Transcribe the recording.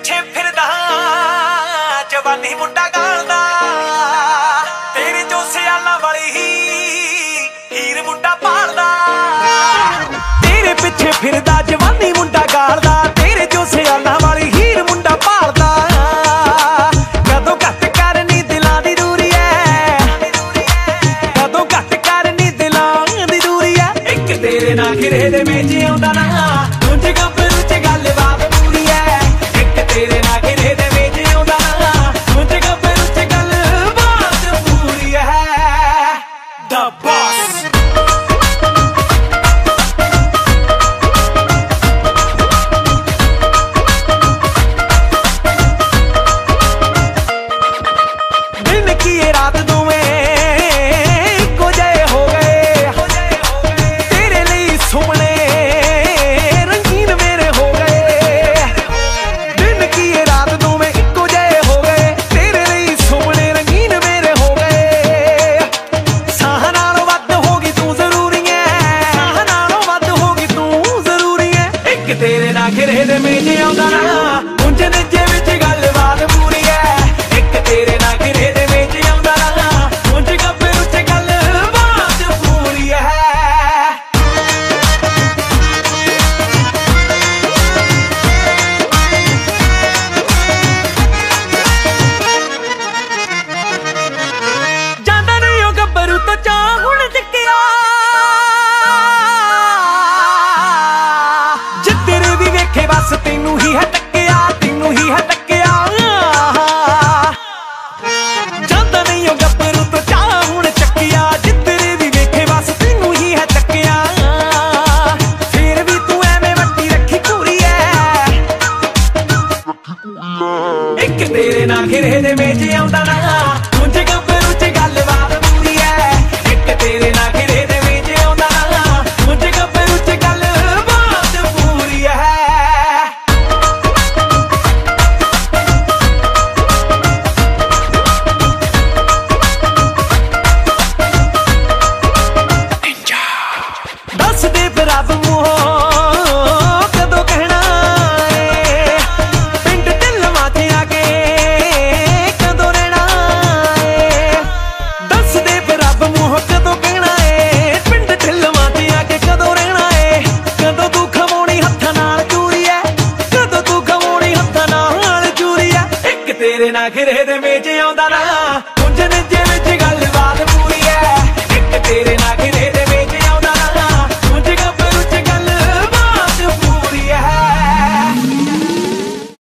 ਪਿੱਛੇ ਫਿਰਦਾ ਜਵਾਨੀ ਮੁੰਡਾ ਗਾਲਦਾ ਤੇਰੇ ਚੋਂ ਸਿਆਲਾਂ ਵਾਲੀ ਹੀਰ ਮੁੰਡਾ ਪਾਲਦਾ ਤੇਰੇ ਪਿੱਛੇ ਫਿਰਦਾ ਜਵਾਨੀ ਮੁੰਡਾ ਗਾਲਦਾ ਤੇਰੇ ਚੋਂ ਸਿਆਲਾਂ ਵਾਲੀ ਹੀਰ ਮੁੰਡਾ ਪਾਲਦਾ ਕਦੋਂ ਘੱਟ ਕਰਨੀ ਦਿਲਾਂ ਦੀ ਦੂਰੀ ਐ ਕਦੋਂ ਘੱਟ ਕਰਨੀ ਦਿਲਾਂ ਦੀ ਦੂਰੀ ਐ ਇੱਕ ਤੇਰੇ ਨਾਲ ਘਿਰੇ ਦੇ ਵਿੱਚ ਆਉਂਦਾ ਨਾ ਉਂਝ ਗੱਭਰੂ ਚ ਗੱਲਬਾਤ ਪੂਰੀ ਐ ਇੱਕ ਤੇਰੇ ਨਾਲ ਘਿਰੇ ਦੇ ਵਿੱਚ ਆਉਂਦਾ ਨਾ ਉਂਝ ਗੱਭਰੂ ਚ ਗੱਲਬਾਤ ਪੂਰੀ ਐ The Boss ਤੇਰੇ ਨਾਲ ਘਿਰੇ ਦੇ ਮੇਜ ਆਉਂਦਾ ਨਾ ਉਂਝ ਨਿੱਜੇ ਵਿੱਚ ਗੱਲਬਾਤ ਪੂਰੀ ਐ ਇੱਕ ਤੇਰੇ ਨਾਲ ਘਿਰੇ ਦੇ ਮੇਜ ਆਉਂਦਾ ਨਾ ਉਂਝ ਗੱਭਰੂ ਚ ਗੱਲਬਾਤ ਪੂਰੀ ਐ ਜਾਂਦਾ ਨਹੀਂ ਉਹ ਗੱਭਰੂ ਤੋਂ ਚਾਹ ਹੁਣ ਚੱਕਿਆ ਬਸ ਤੈਨੂੰ ਹੀ ਹੈ ਟੱਕਿਆ ਤੈਨੂੰ ਹੀ ਹੈ ਟੱਕਿਆ ਜਾਂਦਾ ਨਹੀਂ ਉਹ ਗੱਭਰੂ ਤੋਂ ਚਾਹ ਹੁਣ ਚੱਕਿਆ ਜਿੱਧਰੇ ਵੀ ਵੇਖੇ ਬਸ ਤੈਨੂੰ ਹੀ ਹੈ ਟੱਕਿਆ ਫੇਰ ਵੀ ਤੂੰ ਐਵੇਂ ਵੱਟੀ ਰੱਖੀ ਪੂਰੀ ਐ ਇੱਕ ਤੇਰੇ ਨਾਲ ਘਿਰੇ ਦੇ ਵਿੱਚ ਆਉਂਦਾ ਨਾ ਉਂਝ ਗੱਭਰੂ ਚ ਗੱਲਬਾਤ ਪੂਰੀ ਐ ਇੱਕ ਤੇਰੇ ਨਾਲ ਘਿਰੇ ਦੇ ਵਿੱਚ ਆਉਂਦਾ ਨਾ ਉਂਝ ਗੱਭਰੂ ਚ ਗੱਲਬਾਤ ਪੂਰੀ ਐ ਰੱਬ ਮੂੰਹੋਂ ਕਦੋਂ ਕਹਿਣਾ ਏ ਪਿੰਡ ਢਿੱਲਵਾਂ ਚ ਆ ਕੇ ਕਦੋਂ ਰਹਿਣਾ ਏ ਦੱਸ ਦੇ ਫਿਰ ਰੱਬ ਮੂੰਹੋਂ ਕਦੋਂ ਕਹਿਣਾ ਏ ਪਿੰਡ ਢਿੱਲਵਾਂ ਚ ਆ ਕੇ ਕਦੋਂ ਰਹਿਣਾ ਏ ਕਦੋਂ ਤੂੰ ਖਵਾਉਣੀ ਹੱਥਾਂ ਨਾਲ ਚੂਰੀ ਐ ਕਦੋਂ ਤੂੰ ਖਵਾਉਣੀ ਹੱਥਾਂ ਨਾਲ ਚੂਰੀ ਐ ਇੱਕ ਤੇਰੇ ਨਾਲ ਘਿਰੇ ਦੇ ਮੇਜ ਆਉਂਦਾ ਨਾ ਉਂਝ ਨਿੱਜੇ ਵਿੱਚ ਗੱਲਬਾਤ ਪੂਰੀ ਐ ਇੱਕ ਤੇਰੇ ਨਾਲ